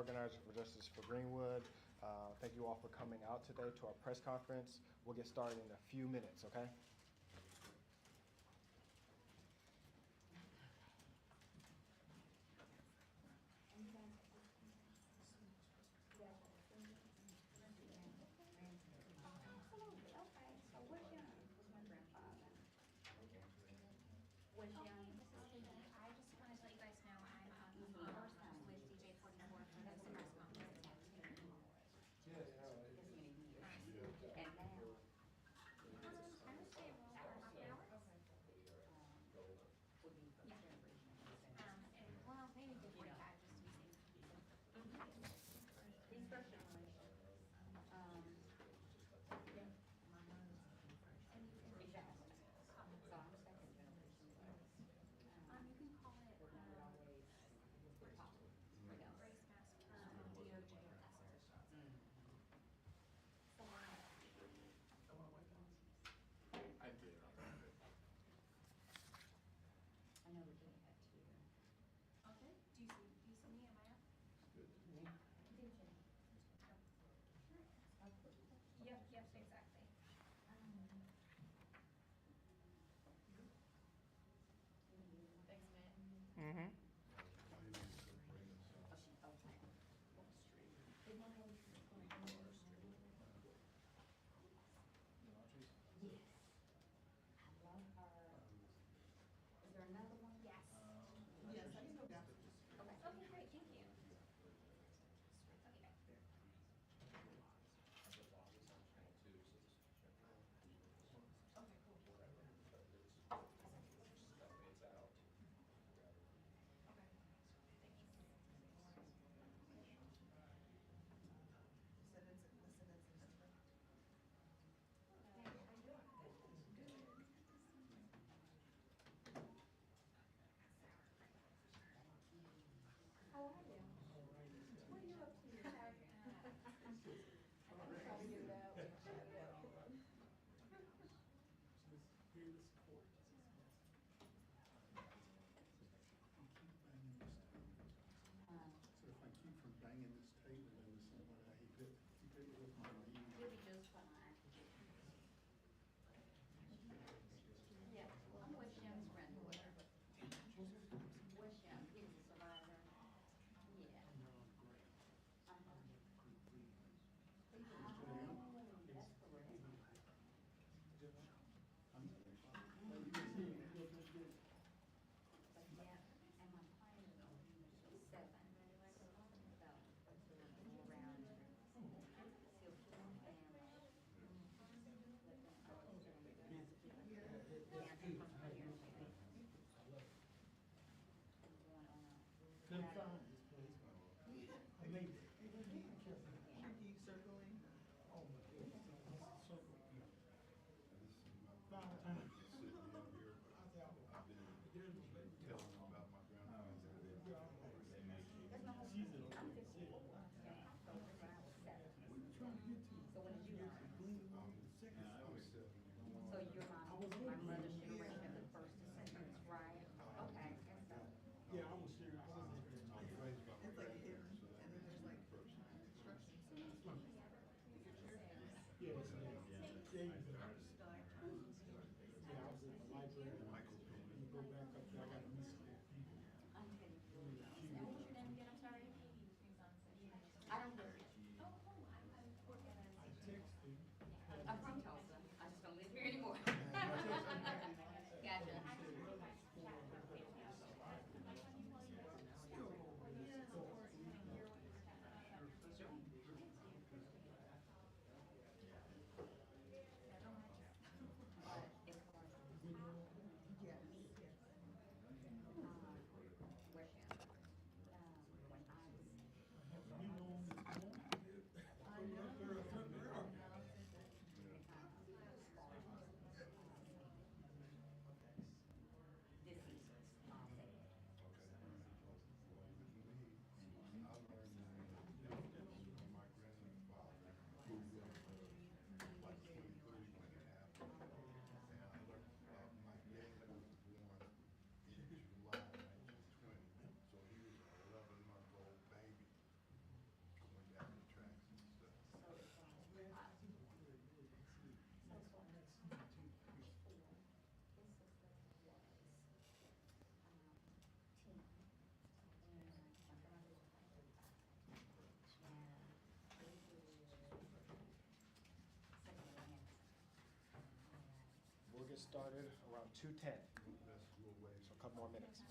organizer for Justice for Greenwood. Thank you all for coming out today to our press conference. We'll get started in a few minutes, okay? I just want to let you guys know I'm with DJ 44 for this press conference. And now, I would say roll for half an hour. would be for Yeah. Well, maybe do 45 just to be safe. these first generations, exactly. So I'm second generation. You can call it We're not always top. Race Massacre, DOJ officers. I did. I know we're doing that too. Okay. Do you see me? Am I up? Good. DJ. started around 2:10. So a couple more minutes.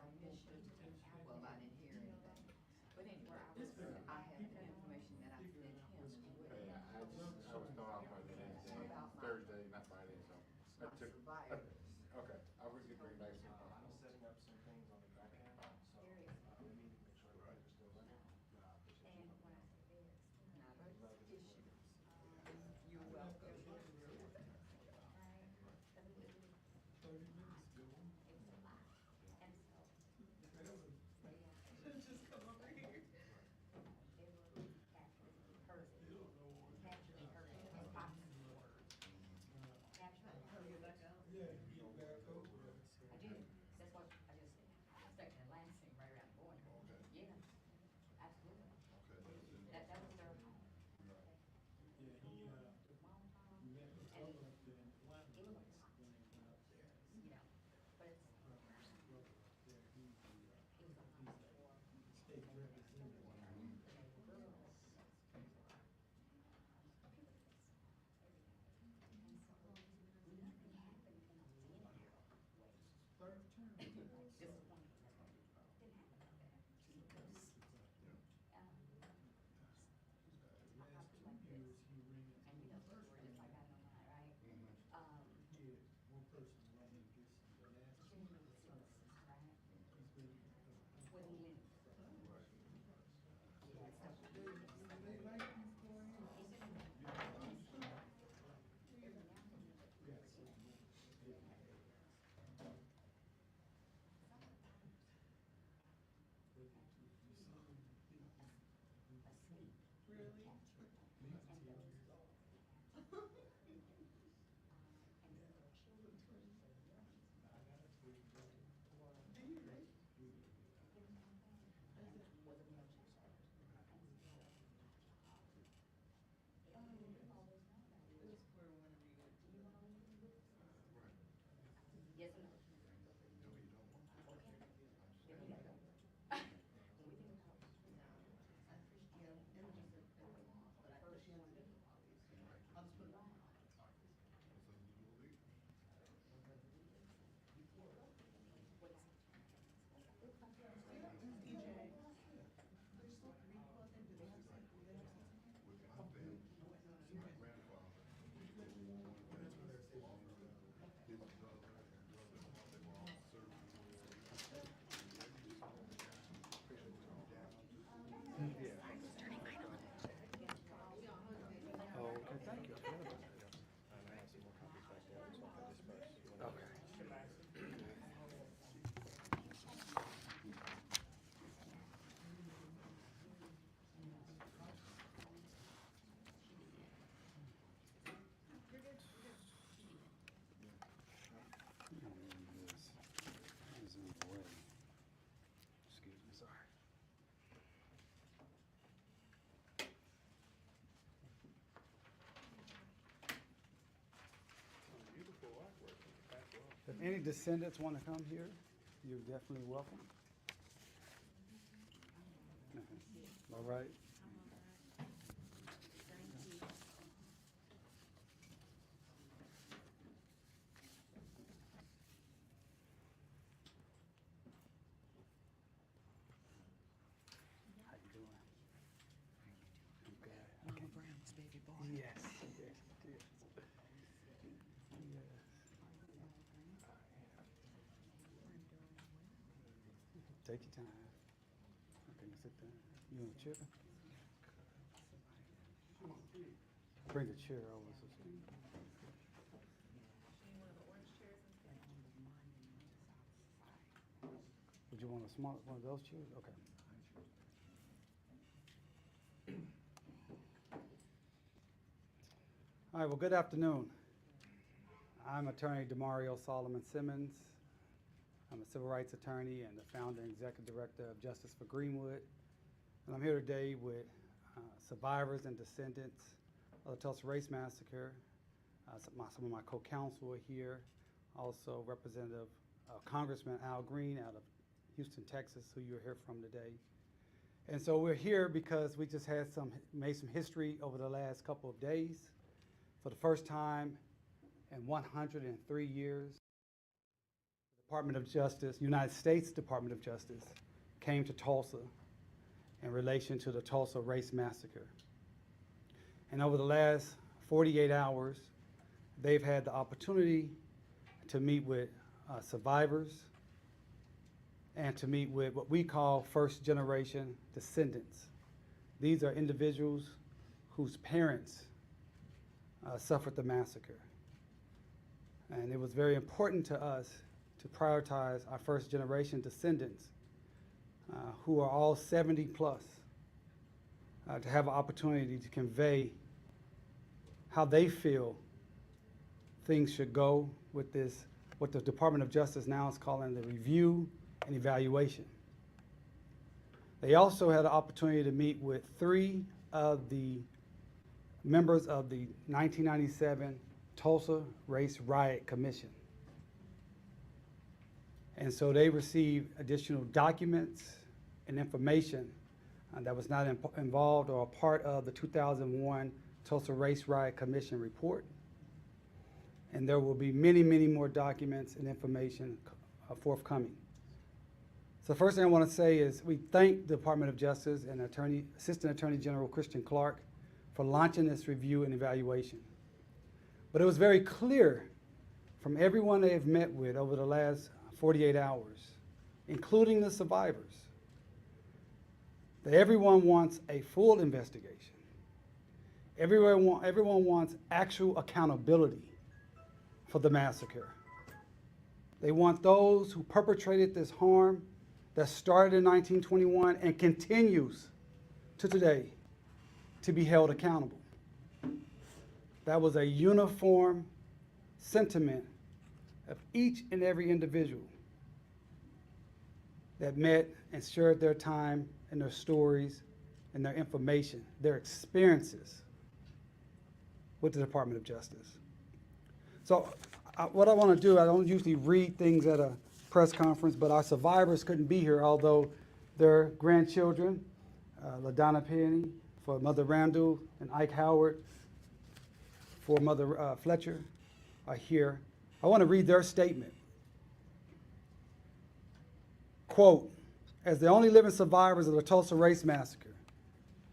Well, I didn't hear anything. But anyway, I have information that I fed him as well. I was thrown off by the next day, Thursday, not Friday, so I My took. survivors. Okay, I was gonna bring back some. I'm setting up some things on the back end, so we need to make sure that we're still running. And when I say this, Not an issue. You're welcome. right? Because it was a lot. And so, Just come over here. it was actually hurt. Naturally hurt. His pockets were naturally hurt. I did. That's what I just said. I was thinking the last thing right around the corner. Yeah, absolutely. That was their home. Mom, and it was a lot, you know, but it was a lot for Yes or no? Oh, okay, thank you. I forgot about that, yeah. And I have some more copies back there, so I can disperse. Okay. Excuse me, sorry. Beautiful artwork in the back wall. If any descendants want to come here, you're definitely welcome. All right. How you doing? I'm good. Mama Brown's baby boy. Yes, yes, yes. Yes. Take your time. Okay, sit down. You want a chair? Bring a chair over. So Did you want a small one of those chairs? Okay. All right, well, good afternoon. I'm attorney Demario Solomon Simmons. I'm a civil rights attorney and the founder and executive director of Justice for Greenwood. And I'm here today with survivors and descendants of the Tulsa Race Massacre. Some of my co-counsel are here. Also Representative Congressman Al Green out of Houston, Texas, who you'll hear from today. And so we're here because we just made some history over the last couple of days. For the first time in 103 years, the Department of Justice, United States Department of Justice, came to Tulsa in relation to the Tulsa Race Massacre. And over the last 48 hours, they've had the opportunity to meet with survivors and to meet with what we call first-generation descendants. These are individuals whose parents suffered the massacre. And it was very important to us to prioritize our first-generation descendants, who are all 70 plus, to have an opportunity to convey how they feel things should go with this, what the Department of Justice now is calling the review and evaluation. They also had an opportunity to meet with 3 of the members of the 1997 Tulsa Race Riot Commission. And so they received additional documents and information that was not involved or a part of the 2001 Tulsa Race Riot Commission report. And there will be many, many more documents and information forthcoming. So the first thing I want to say is we thank the Department of Justice and Assistant Attorney General Christian Clark for launching this review and evaluation. But it was very clear from everyone they have met with over the last 48 hours, including the survivors, that everyone wants a full investigation. Everyone wants actual accountability for the massacre. They want those who perpetrated this harm that started in 1921 and continues to today to be held accountable. That was a uniform sentiment of each and every individual that met and shared their time and their stories and their information, their experiences with the Department of Justice. So what I want to do, I don't usually read things at a press conference, but our survivors couldn't be here, although their grandchildren, LaDonna Penny for Mother Randall and Ike Howard for Mother Fletcher are here. I want to read their statement. Quote, as the only living survivors of the Tulsa Race Massacre,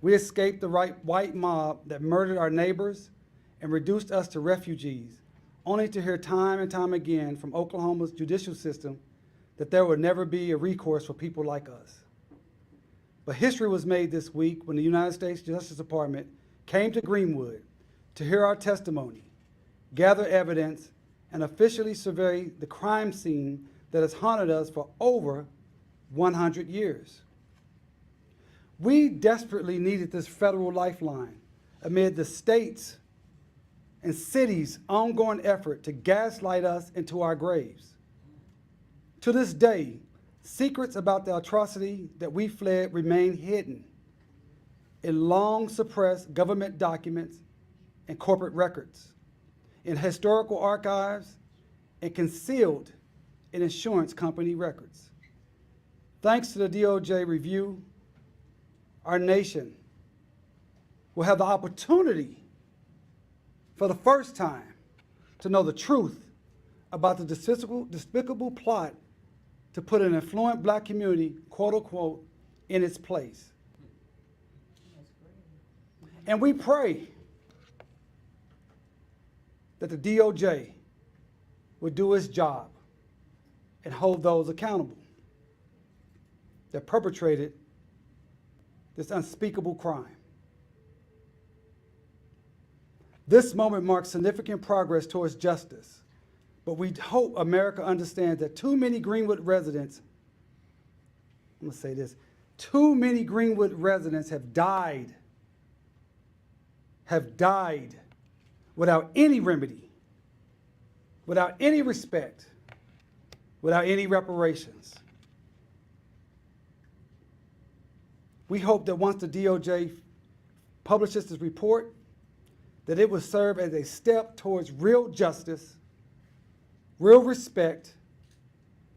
we escaped the white mob that murdered our neighbors and reduced us to refugees, only to hear time and time again from Oklahoma's judicial system that there would never be a recourse for people like us. But history was made this week when the United States Justice Department came to Greenwood to hear our testimony, gather evidence, and officially survey the crime scene that has haunted us for over 100 years. We desperately needed this federal lifeline amid the state's and city's ongoing effort to gaslight us into our graves. To this day, secrets about the atrocity that we fled remain hidden in long suppressed government documents and corporate records, in historical archives, and concealed in insurance company records. Thanks to the DOJ review, our nation will have the opportunity for the first time to know the truth about the despicable plot to put an affluent black community, quote unquote, in its place. And we pray that the DOJ would do its job and hold those accountable that perpetrated this unspeakable crime. This moment marks significant progress towards justice, but we hope America understands that too many Greenwood residents I'm gonna say this, too many Greenwood residents have died without any remedy, without any respect, without any reparations. We hope that once the DOJ publishes this report, that it will serve as a step towards real justice, real respect,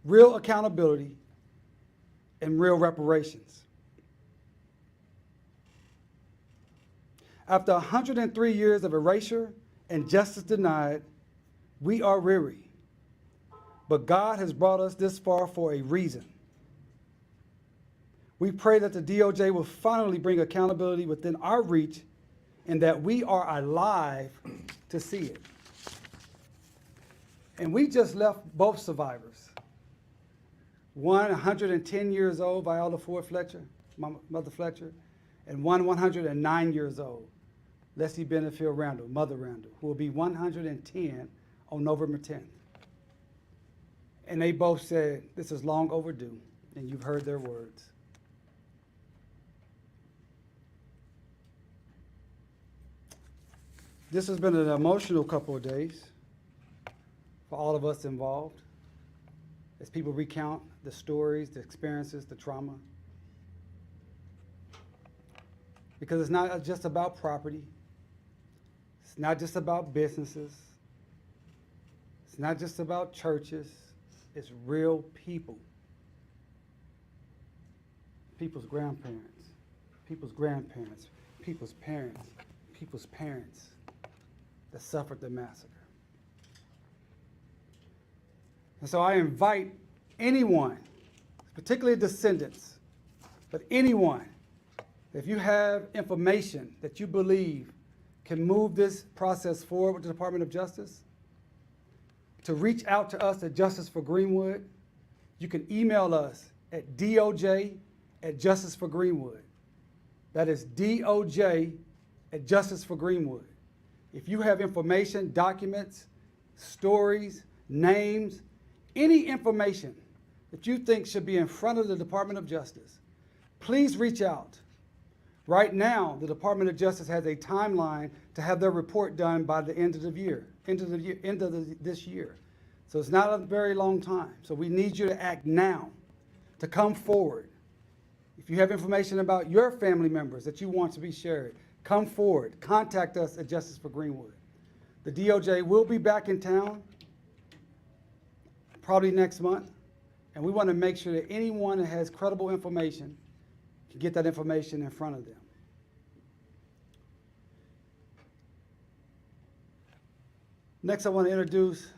real accountability, and real reparations. After 103 years of erasure and justice denied, we are weary. But God has brought us this far for a reason. We pray that the DOJ will finally bring accountability within our reach and that we are alive to see it. And we just left both survivors. One 110 years old, Viola Ford Fletcher, Mother Fletcher, and one 109 years old, Leslie Benefield Randall, Mother Randall, who will be 110 on November 10th. And they both said, this is long overdue, and you've heard their words. This has been an emotional couple of days for all of us involved, as people recount the stories, the experiences, the trauma. Because it's not just about property. It's not just about businesses. It's not just about churches. It's real people. People's grandparents, people's grandparents, people's parents, people's parents that suffered the massacre. And so I invite anyone, particularly descendants, but anyone, if you have information that you believe can move this process forward with the Department of Justice, to reach out to us at Justice for Greenwood. You can email us at DOJ@JusticeForGreenwood. That is DOJ@JusticeForGreenwood. If you have information, documents, stories, names, any information that you think should be in front of the Department of Justice, please reach out. Right now, the Department of Justice has a timeline to have their report done by the end of the year, this year. So it's not a very long time. So we need you to act now, to come forward. If you have information about your family members that you want to be shared, come forward. Contact us at Justice for Greenwood. The DOJ will be back in town probably next month, and we want to make sure that anyone that has credible information can get that information in front of them. Next, I want to introduce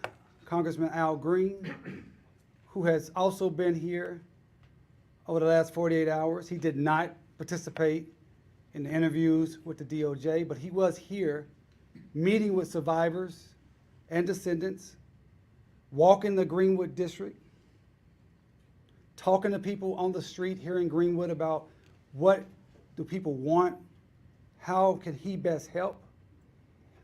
Congressman Al Green, who has also been here over the last 48 hours. He did not participate in the interviews with the DOJ, but he was here meeting with survivors and descendants, walking the Greenwood district, talking to people on the street here in Greenwood about what do people want, how can he best help.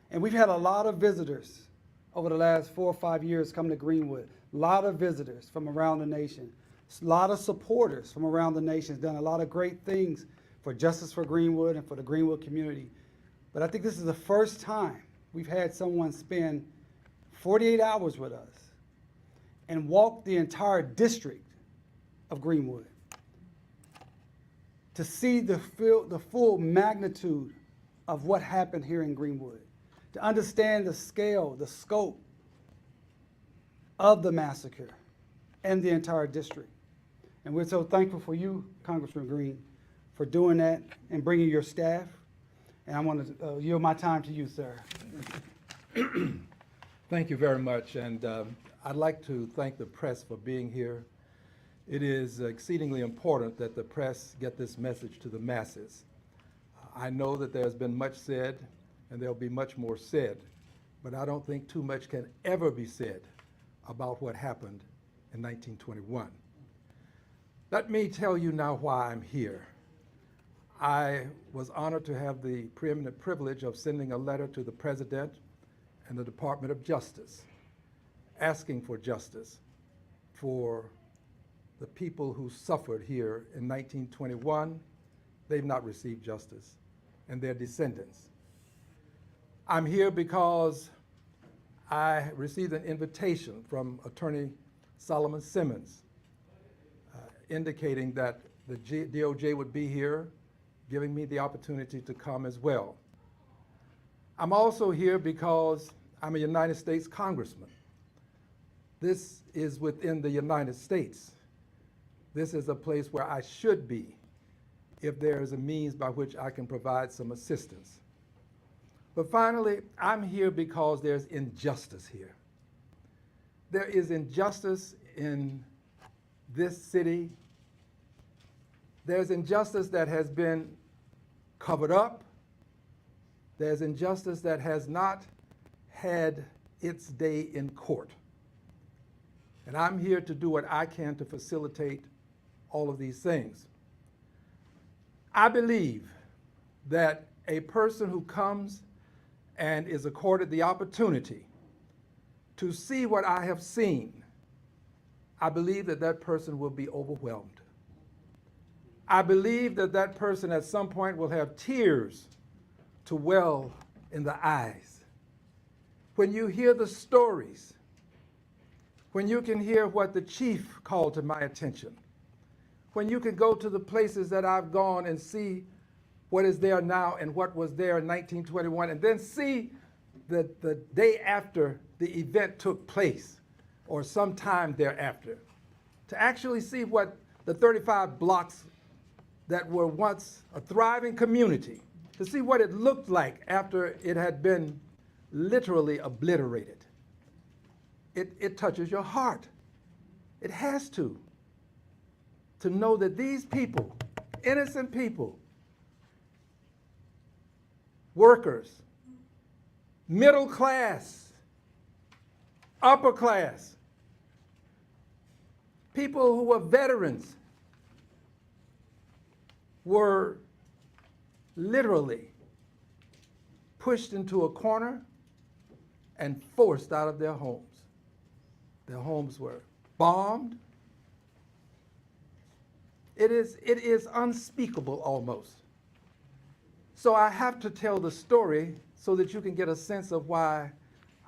And we've had a lot of visitors over the last 4 or 5 years come to Greenwood, a lot of visitors from around the nation, a lot of supporters from around the nation, done a lot of great things for Justice for Greenwood and for the Greenwood community. But I think this is the first time we've had someone spend 48 hours with us and walk the entire district of Greenwood to see the full magnitude of what happened here in Greenwood, to understand the scale, the scope of the massacre and the entire district. And we're so thankful for you, Congressman Green, for doing that and bringing your staff. And I want to yield my time to you, sir. Thank you very much. And I'd like to thank the press for being here. It is exceedingly important that the press get this message to the masses. I know that there's been much said, and there'll be much more said, but I don't think too much can ever be said about what happened in 1921. Let me tell you now why I'm here. I was honored to have the preeminent privilege of sending a letter to the President and the Department of Justice, asking for justice for the people who suffered here in 1921, they've not received justice, and their descendants. I'm here because I received an invitation from Attorney Solomon Simmons indicating that the DOJ would be here, giving me the opportunity to come as well. I'm also here because I'm a United States Congressman. This is within the United States. This is a place where I should be if there is a means by which I can provide some assistance. But finally, I'm here because there's injustice here. There is injustice in this city. There's injustice that has been covered up. There's injustice that has not had its day in court. And I'm here to do what I can to facilitate all of these things. I believe that a person who comes and is accorded the opportunity to see what I have seen, I believe that that person will be overwhelmed. I believe that that person at some point will have tears to well in the eyes. When you hear the stories, when you can hear what the chief called to my attention, when you can go to the places that I've gone and see what is there now and what was there in 1921, and then see the day after the event took place or sometime thereafter, to actually see what the 35 blocks that were once a thriving community, to see what it looked like after it had been literally obliterated. It touches your heart. It has to know that these people, innocent people, workers, middle class, upper class, people who were veterans, were literally pushed into a corner and forced out of their homes. Their homes were bombed. It is unspeakable almost. So I have to tell the story so that you can get a sense of why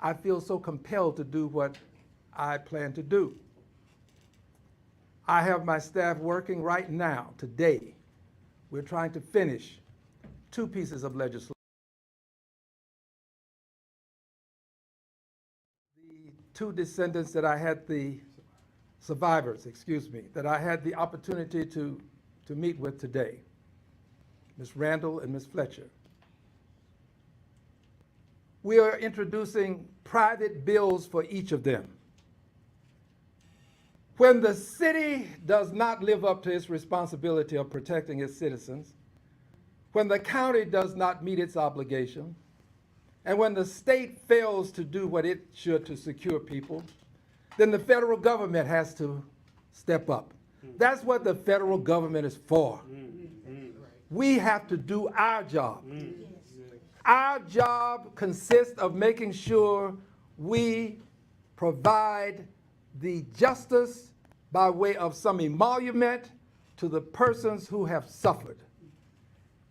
I feel so compelled to do what I plan to do. I have my staff working right now, today. We're trying to finish 2 pieces of legislation. The 2 descendants that I had survivors, that I had the opportunity to meet with today, Ms. Randall and Ms. Fletcher. We are introducing private bills for each of them. When the city does not live up to its responsibility of protecting its citizens, when the county does not meet its obligation, and when the state fails to do what it should to secure people, then the federal government has to step up. That's what the federal government is for. We have to do our job. Our job consists of making sure we provide the justice by way of some emolument to the persons who have suffered.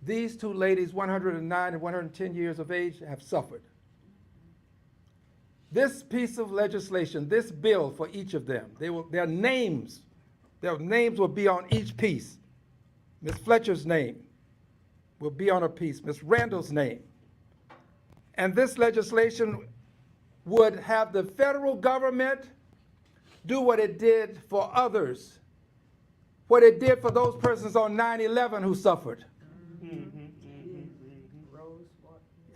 These 2 ladies, 109 and 110 years of age, have suffered. This piece of legislation, this bill for each of them, their names will be on each piece. Ms. Fletcher's name will be on a piece, Ms. Randall's name. And this legislation would have the federal government do what it did for others, what it did for those persons on 9/11 who suffered.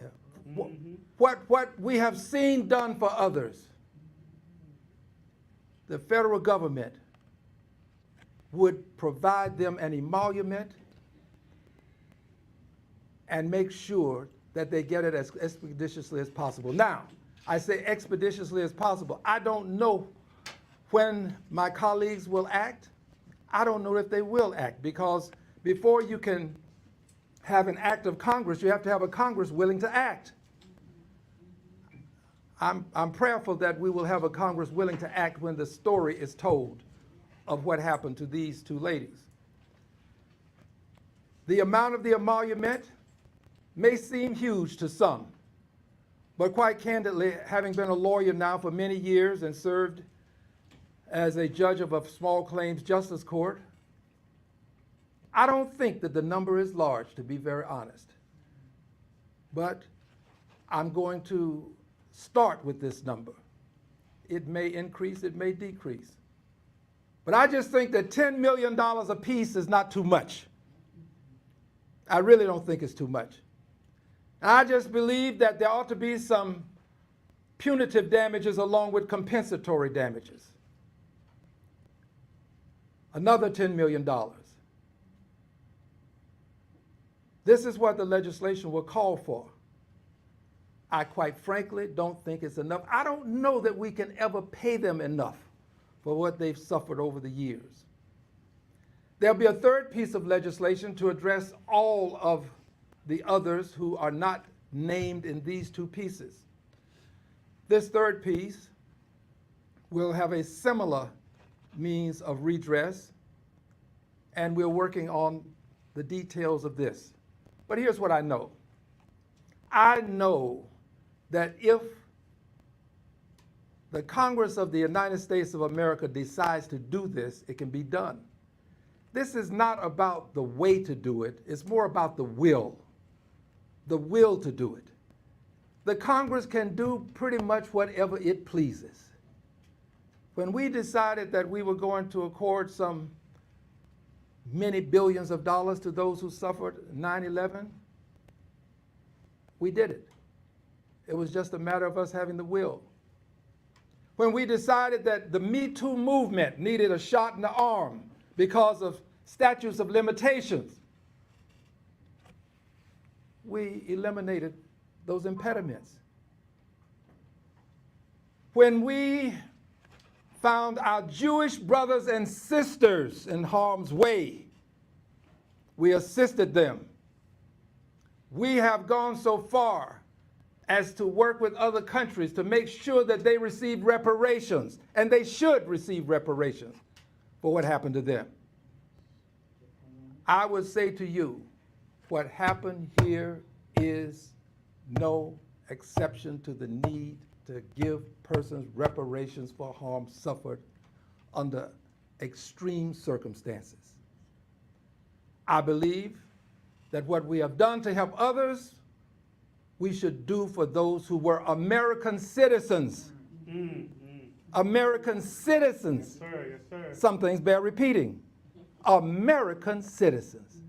Yeah. What we have seen done for others, the federal government would provide them an emolument and make sure that they get it as expeditiously as possible. Now, I say expeditiously as possible. I don't know when my colleagues will act. I don't know if they will act, because before you can have an act of Congress, you have to have a Congress willing to act. I'm prayerful that we will have a Congress willing to act when the story is told of what happened to these two ladies. The amount of the emolument may seem huge to some, but quite candidly, having been a lawyer now for many years and served as a judge of a small claims justice court, I don't think that the number is large, to be very honest. But I'm going to start with this number. It may increase, it may decrease. But I just think that $10 million apiece is not too much. I really don't think it's too much. I just believe that there ought to be some punitive damages along with compensatory damages. Another $10 million. This is what the legislation will call for. I quite frankly don't think it's enough. I don't know that we can ever pay them enough for what they've suffered over the years. There'll be a third piece of legislation to address all of the others who are not named in these two pieces. This third piece will have a similar means of redress, and we're working on the details of this. But here's what I know. I know that if the Congress of the United States of America decides to do this, it can be done. This is not about the way to do it, it's more about the will to do it. The Congress can do pretty much whatever it pleases. When we decided that we were going to accord some many billions of dollars to those who suffered 9/11, we did it. It was just a matter of us having the will. When we decided that the Me Too movement needed a shot in the arm because of statutes of limitations, we eliminated those impediments. When we found our Jewish brothers and sisters in harm's way, we assisted them. We have gone so far as to work with other countries to make sure that they receive reparations, and they should receive reparations for what happened to them. I would say to you, what happened here is no exception to the need to give persons reparations for harm suffered under extreme circumstances. I believe that what we have done to help others, we should do for those who were American citizens. American citizens. Yes, sir. Yes, sir. Some things bear repeating. American citizens.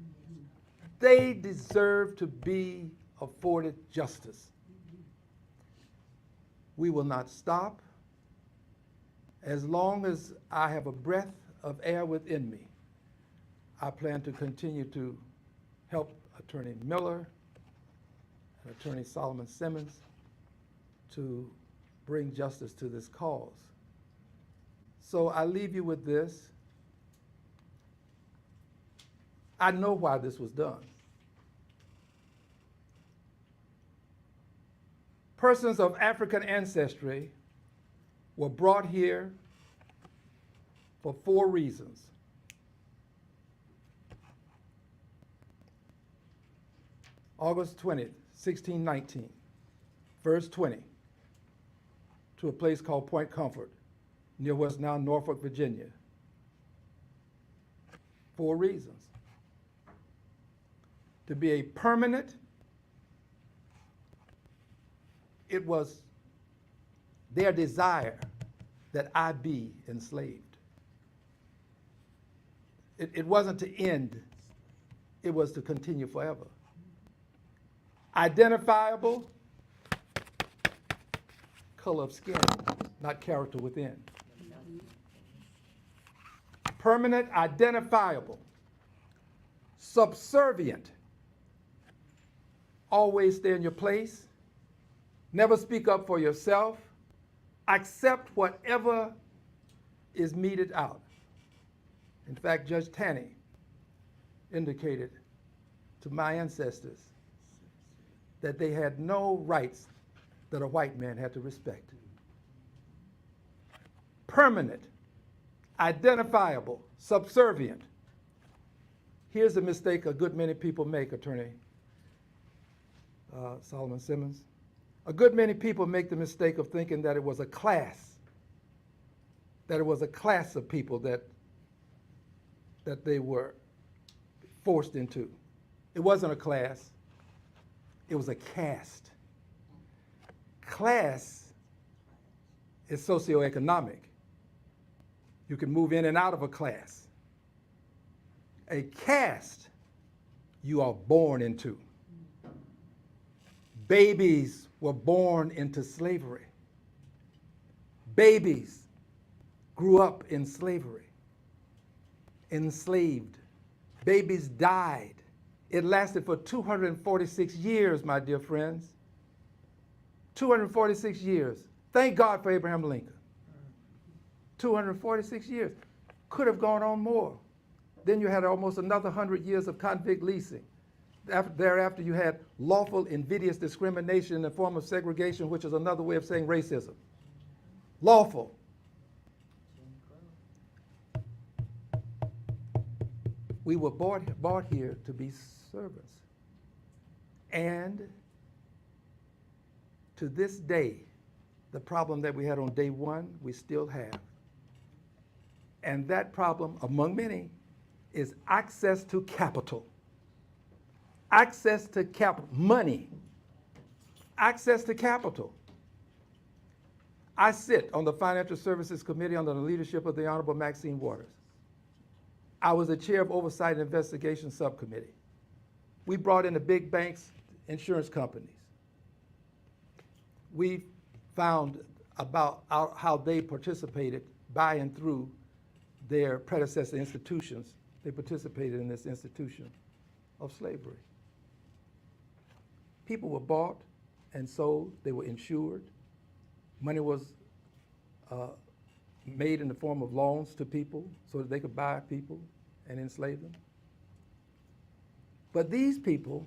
They deserve to be afforded justice. We will not stop. As long as I have a breath of air within me, I plan to continue to help Attorney Miller and Attorney Solomon Simmons to bring justice to this cause. So I leave you with this. I know why this was done. Persons of African ancestry were brought here for 4 reasons. August 20th, 1619, verse 20, to a place called Point Comfort, near what's now Norfolk, Virginia. 4 reasons. To be a permanent, it was their desire that I be enslaved. It wasn't to end, it was to continue forever. Identifiable, color of skin, not character within. Permanent, identifiable, subservient, always stay in your place, never speak up for yourself, accept whatever is meted out. In fact, Judge Taney indicated to my ancestors that they had no rights that a white man had to respect. Permanent, identifiable, subservient. Here's a mistake a good many people make, Attorney Solomon Simmons. A good many people make the mistake of thinking that it was a class, of people that they were forced into. It wasn't a class, it was a caste. Class is socioeconomic. You can move in and out of a class. A caste, you are born into. Babies were born into slavery. Babies grew up in slavery, enslaved. Babies died. It lasted for 246 years, my dear friends. 246 years. Thank God for Abraham Lincoln. 246 years. Could have gone on more. Then you had almost another 100 years of convict leasing. Thereafter, you had lawful invidious discrimination in the form of segregation, which is another way of saying racism. Lawful. We were brought here to be servants. And to this day, the problem that we had on day one, we still have. And that problem, among many, is access to capital. Access to capital, money. Access to capital. I sit on the Financial Services Committee under the leadership of the Honorable Maxine Waters. I was the chair of Oversight and Investigation Subcommittee. We brought in the big banks, insurance companies. We found about how they participated by and through their predecessor institutions. They participated in this institution of slavery. People were bought and sold. They were insured. Money was made in the form of loans to people so that they could buy people and enslave them. But these people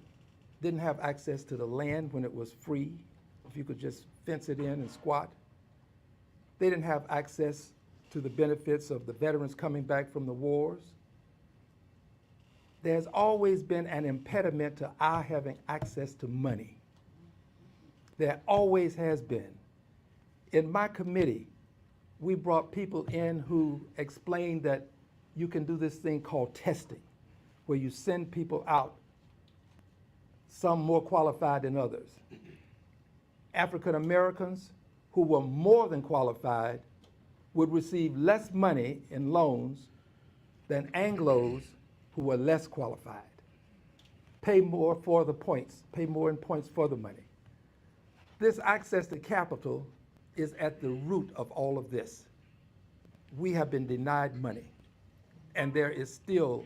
didn't have access to the land when it was free, if you could just fence it in and squat. They didn't have access to the benefits of the veterans coming back from the wars. There's always been an impediment to our having access to money. There always has been. In my committee, we brought people in who explained that you can do this thing called testing, where you send people out, some more qualified than others. African Americans who were more than qualified would receive less money in loans than Anglos who were less qualified. Pay more for the points, pay more in points for the money. This access to capital is at the root of all of this. We have been denied money, and there is still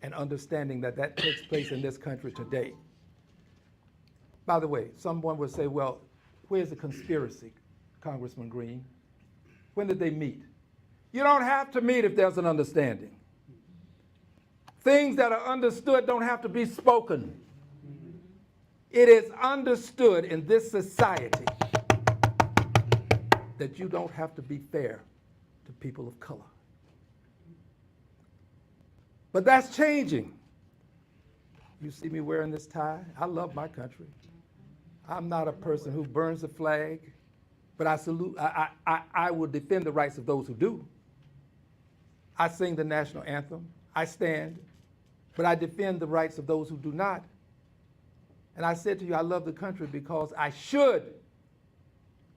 an understanding that that takes place in this country today. By the way, someone would say, well, where's the conspiracy, Congressman Green? When did they meet? You don't have to meet if there's an understanding. Things that are understood don't have to be spoken. It is understood in this society that you don't have to be fair to people of color. But that's changing. You see me wearing this tie? I love my country. I'm not a person who burns the flag, but I will defend the rights of those who do. I sing the national anthem. I stand, but I defend the rights of those who do not. And I said to you, I love the country because I should.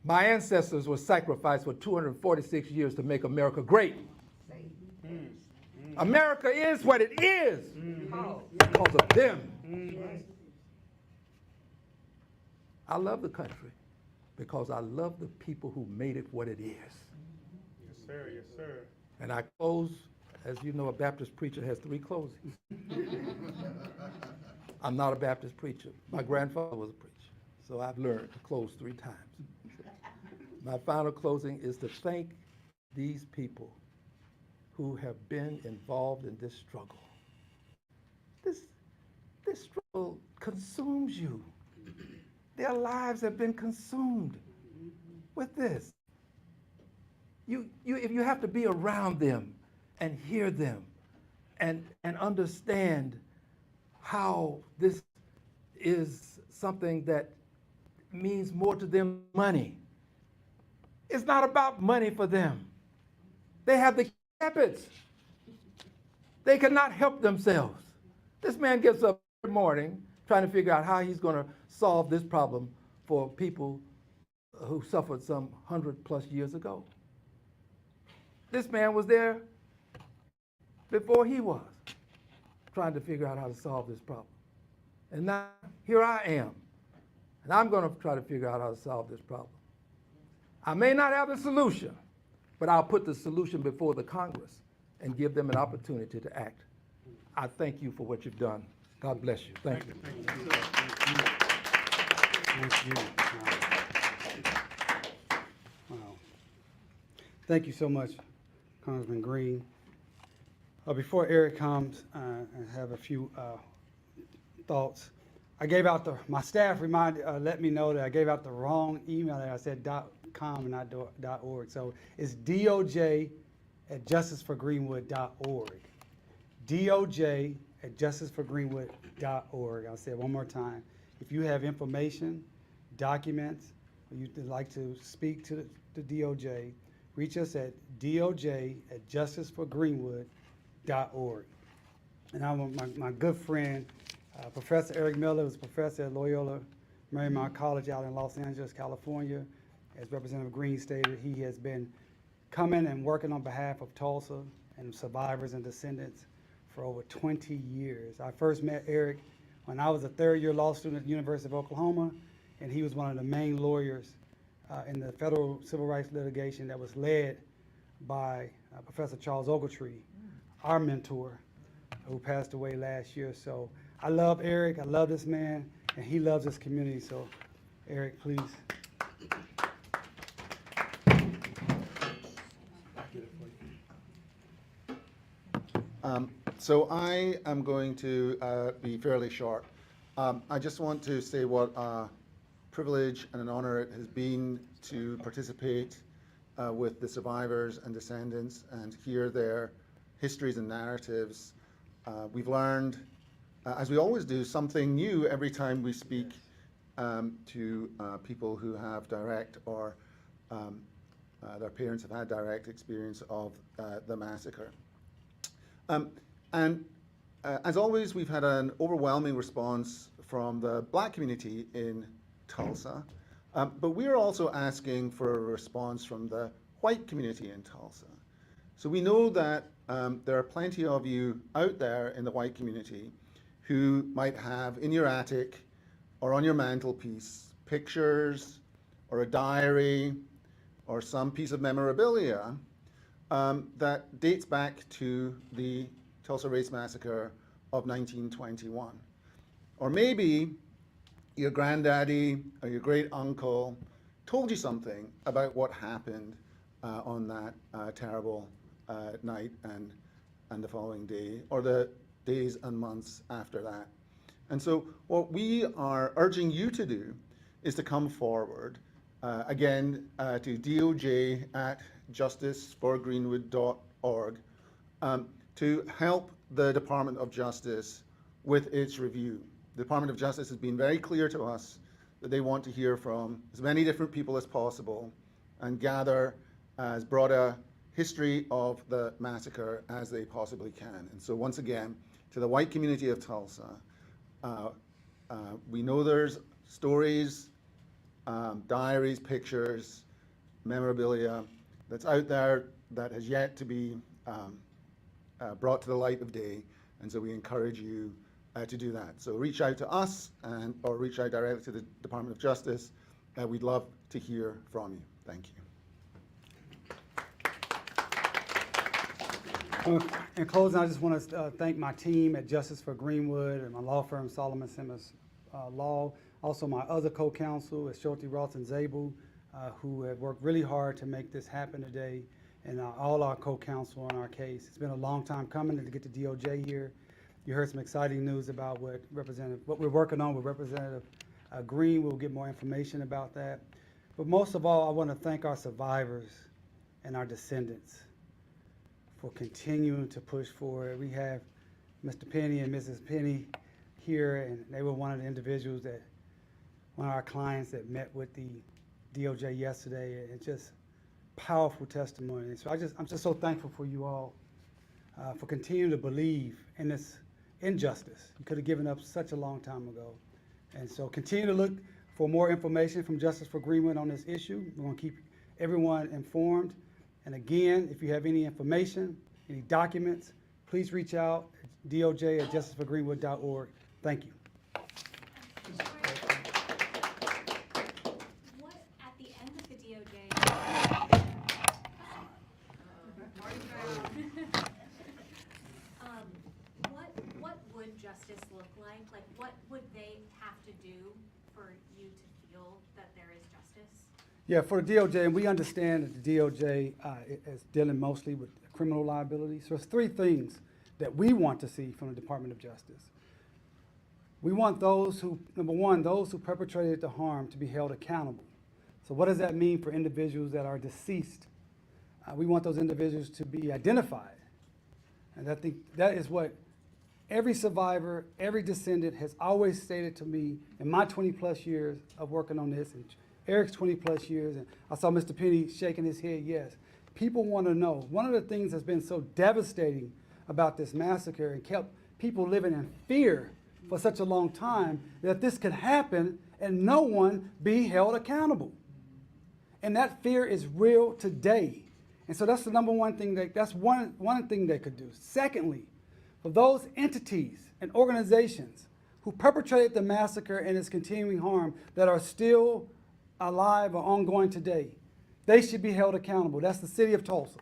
My ancestors were sacrificed for 246 years to make America great. America is what it is because of them. I love the country because I love the people who made it what it is. Yes, sir. Yes, sir. And I close, as you know, a Baptist preacher has 3 closings. I'm not a Baptist preacher. My grandfather was a preacher, so I've learned to close 3 times. My final closing is to thank these people who have been involved in this struggle. This struggle consumes you. Their lives have been consumed with this. if you have to be around them and hear them and understand how this is something that means more to them than money. It's not about money for them. They have the habits. They cannot help themselves. This man gets up every morning trying to figure out how he's going to solve this problem for people who suffered some 100+ years ago. This man was there before he was, trying to figure out how to solve this problem. And now here I am, and I'm going to try to figure out how to solve this problem. I may not have the solution, but I'll put the solution before the Congress and give them an opportunity to act. I thank you for what you've done. God bless you. Thank you. Thank you. Wow. Thank you so much, Congressman Green. Before Eric comes, and have a few thoughts. I gave out my staff let me know that I gave out the wrong email. I said .com and not .org. So it's DOJ@justiceforgreenwood.org. DOJ@justiceforgreenwood.org. I'll say it one more time. If you have information, documents, or you'd like to speak to the DOJ, reach us at DOJ@justiceforgreenwood.org. And I want my good friend, Professor Eric Miller, who's a professor at Loyola Marymount College out in Los Angeles, California. As Representative Green stated, he has been coming and working on behalf of Tulsa and survivors and descendants for over 20 years. I first met Eric when I was a third-year law student at the University of Oklahoma, and he was one of the main lawyers in the federal civil rights litigation that was led by Professor Charles Ogletree, our mentor, who passed away last year. So I love Eric, I love this man, and he loves this community. So Eric, please. So I am going to be fairly short. I just want to say what a privilege and an honor it has been to participate with the survivors and descendants and hear their histories and narratives. We've learned, as we always do, something new every time we speak to people who have direct or their parents have had direct experience of the massacre. As always, we've had an overwhelming response from the Black community in Tulsa, but we're also asking for a response from the white community in Tulsa. So we know that there are plenty of you out there in the white community who might have in your attic or on your mantelpiece pictures or a diary or some piece of memorabilia that dates back to the Tulsa Race Massacre of 1921. Or maybe your granddaddy or your great uncle told you something about what happened on that terrible night and the following day, or the days and months after that. And so what we are urging you to do is to come forward, again, to DOJ@justiceforgreenwood.org, to help the Department of Justice with its review. The Department of Justice has been very clear to us that they want to hear from as many different people as possible and gather as broad a history of the massacre as they possibly can. And so once again, to the white community of Tulsa, we know there's stories, diaries, pictures, memorabilia that's out there that has yet to be brought to the light of day, and so we encourage you to do that. So reach out to us or reach out directly to the Department of Justice. We'd love to hear from you. Thank you. In closing, I just want to thank my team at Justice for Greenwood and my law firm, Solomon Simmons Law. Also my other co-counsel at Schulte, Ross, and Zabel, who have worked really hard to make this happen today, and all our co-counsel on our case. It's been a long time coming to get the DOJ here. You heard some exciting news about what we're working on with Representative Green. We'll get more information about that. But most of all, I want to thank our survivors and our descendants for continuing to push forward. We have Mr. Penny and Mrs. Penny here, and they were one of the individuals that, one of our clients that met with the DOJ yesterday. It's just powerful testimony. So I'm just so thankful for you all for continuing to believe in this injustice. You could have given up such a long time ago. And so continue to look for more information from Justice for Greenwood on this issue. We're going to keep everyone informed. And again, if you have any information, any documents, please reach out at doj@justiceforgreenwood.org. Thank you. What, at the end of the DOJ, what would justice look like? Like, what would they have to do for you to feel that there is justice? Yeah, for the DOJ, and we understand that the DOJ is dealing mostly with criminal liability. So there's three things that we want to see from the Department of Justice. We want those who, number one, those who perpetrated the harm to be held accountable. So what does that mean for individuals that are deceased? We want those individuals to be identified. And I think that is what every survivor, every descendant has always stated to me in my 20 plus years of working on this, and Eric's 20 plus years, and I saw Mr. Penny shaking his head, yes. People want to know. One of the things that's been so devastating about this massacre and kept people living in fear for such a long time, that this could happen and no one be held accountable. And that fear is real today. And so that's the number one thing, that's one thing they could do. Secondly, for those entities and organizations who perpetrated the massacre and its continuing harm that are still alive or ongoing today, they should be held accountable. That's the city of Tulsa.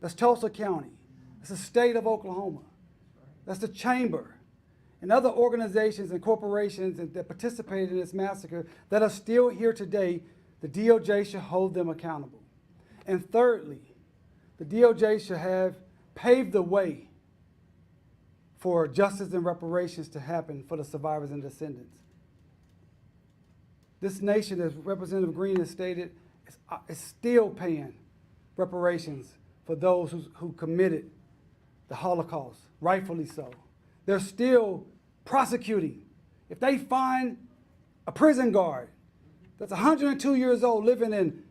That's Tulsa County. That's the state of Oklahoma. That's the chamber and other organizations and corporations that participated in this massacre that are still here today. The DOJ should hold them accountable. And thirdly, the DOJ should have paved the way for justice and reparations to happen for the survivors and descendants. This nation, as Representative Green has stated, is still paying reparations for those who committed the Holocaust, rightfully so. They're still prosecuting. If they find a prison guard that's 102 years old living in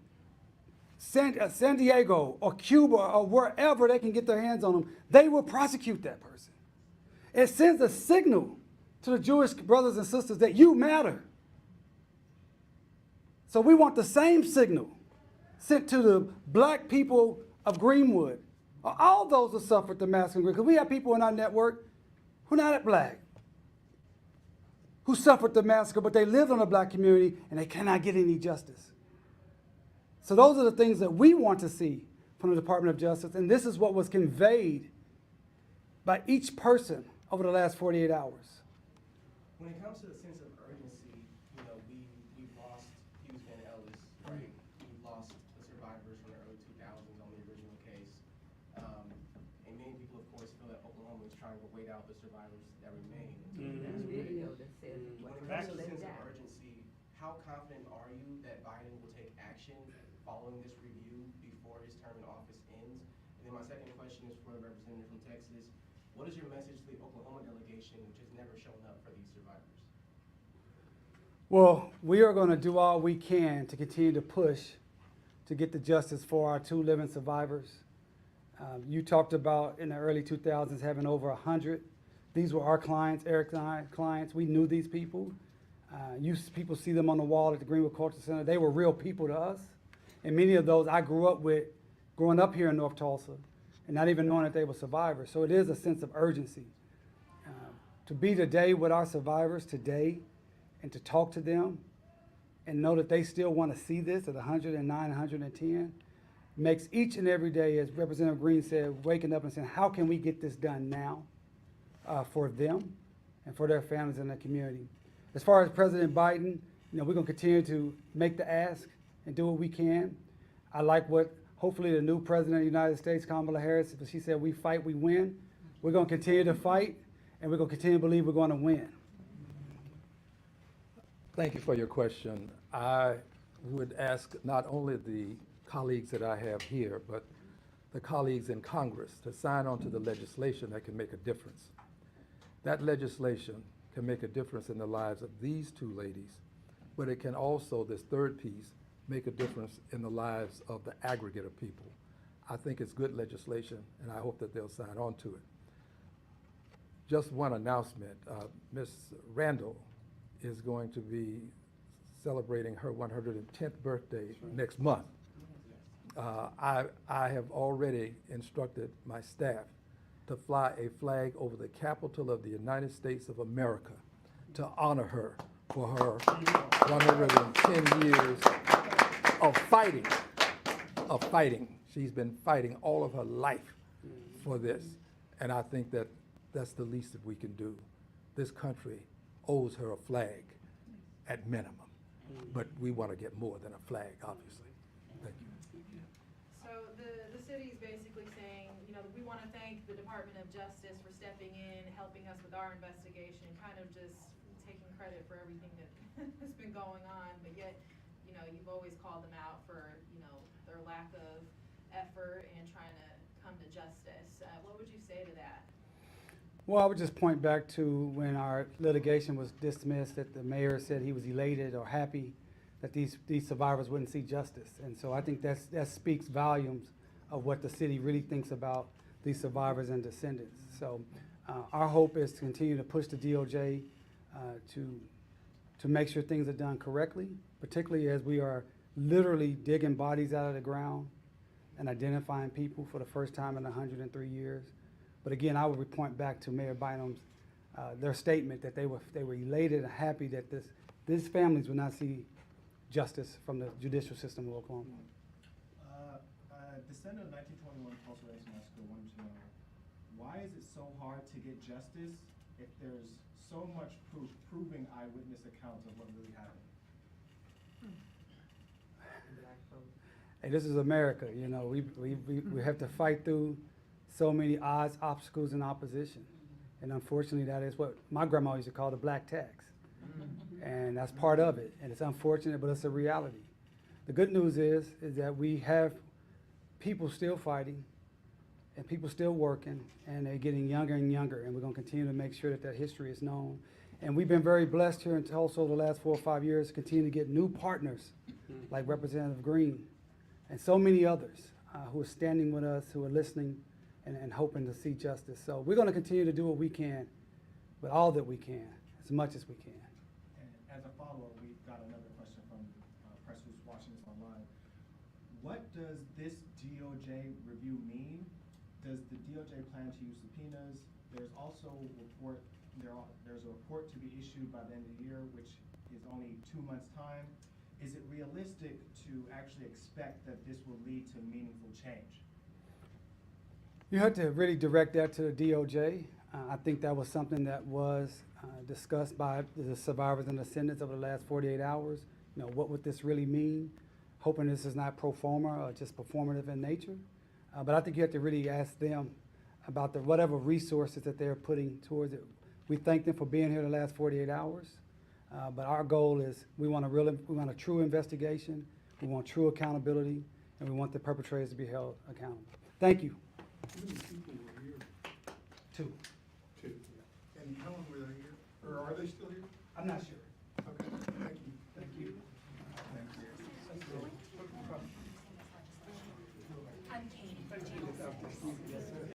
San Diego or Cuba or wherever they can get their hands on them, they will prosecute that person. It sends a signal to the Jewish brothers and sisters that you matter. So we want the same signal sent to the black people of Greenwood, or all those who suffered the massacre, because we have people in our network who are not black, who suffered the massacre, but they lived in a black community and they cannot get any justice. So those are the things that we want to see from the Department of Justice, and this is what was conveyed by each person over the last 48 hours. When it comes to the sense of urgency, you know, we've lost Hughes Van Ellis, right? We've lost the survivors from the early 2000s on the original case. And many people, of course, feel that Oklahoma is trying to wait out the survivors that remain. Video that says When what it comes to the let sense of die. urgency, how confident are you that Biden will take action following this review before his term in office ends? And then my second question is for the representative from Texas. What is your message to the Oklahoma delegation, which has never shown up for these survivors? Well, we are going to do all we can to continue to push to get the justice for our two living survivors. You talked about in the early 2000s having over 100. These were our clients, Eric and I clients. We knew these people. People see them on the wall at the Greenwood Cultural Center. They were real people to us. And many of those I grew up with growing up here in North Tulsa and not even knowing that they were survivors. So it is a sense of urgency. To be today with our survivors today and to talk to them and know that they still want to see this at 109, 110, makes each and every day, as Representative Green said, waking up and saying, how can we get this done now for them and for their families and their community? As far as President Biden, we're going to continue to make the ask and do what we can. I like what hopefully the new President of the United States, Kamala Harris, she said, we fight, we win. We're going to continue to fight, and we're going to continue to believe we're going to win. Thank you for your question. I would ask not only the colleagues that I have here, but the colleagues in Congress to sign on to the legislation that can make a difference. That legislation can make a difference in the lives of these two ladies, but it can also, this third piece, make a difference in the lives of the aggregate of people. I think it's good legislation, and I hope that they'll sign on to it. Just one announcement, Ms. Randall is going to be celebrating her 110th birthday next month. I have already instructed my staff to fly a flag over the Capitol of the United States of America to honor her for her 110 years of fighting. She's been fighting all of her life for this, and I think that that's the least that we can do. This country owes her a flag at minimum, but we want to get more than a flag, obviously. Thank you. So the city's basically saying, you know, we want to thank the Department of Justice for stepping in, helping us with our investigation, kind of just taking credit for everything that has been going on, but yet, you know, you've always called them out for, you know, their lack of effort and trying to come to justice. What would you say to that? Well, I would just point back to when our litigation was dismissed, that the mayor said he was elated or happy that these survivors wouldn't see justice. And so I think that speaks volumes of what the city really thinks about these survivors and descendants. So our hope is to continue to push the DOJ to make sure things are done correctly, particularly as we are literally digging bodies out of the ground and identifying people for the first time in 103 years. But again, I would point back to Mayor Bynum's, their statement that they were elated and happy that these families will not see justice from the judicial system of Oklahoma. Descendant of 1921 Tulsa Race Massacre wanted to know, why is it so hard to get justice if there's so much proof proving eyewitness accounts of what really happened? Hey, this is America, you know, we have to fight through so many odds, obstacles, and opposition. And unfortunately, that is what my grandma used to call the black tax. And that's part of it. And it's unfortunate, but it's a reality. The good news is that we have people still fighting and people still working, and they're getting younger and younger. And we're going to continue to make sure that that history is known. And we've been very blessed here in Tulsa over the last 4 or 5 years to continue to get new partners like Representative Green and so many others who are standing with us, who are listening and hoping to see justice. So we're going to continue to do what we can with all that we can, as much as we can. And as a follow-up, we've got another question from press who's watching this online. What does this DOJ review mean? Does the DOJ plan to use subpoenas? There's also there's a report to be issued by the end of the year, which is only 2 months' time. Is it realistic to actually expect that this will lead to meaningful change? You have to really direct that to the DOJ. I think that was something that was discussed by the survivors and descendants over the last 48 hours. You know, what would this really mean? Hoping this is not pro forma or just performative in nature. But I think you have to really ask them about whatever resources that they're putting towards it. We thank them for being here the last 48 hours. But our goal is we want a true investigation, we want true accountability, and we want the perpetrators to be held accountable. Thank you. How many people were here? Two. Two. And how long were they here? Or are they still here? I'm not sure.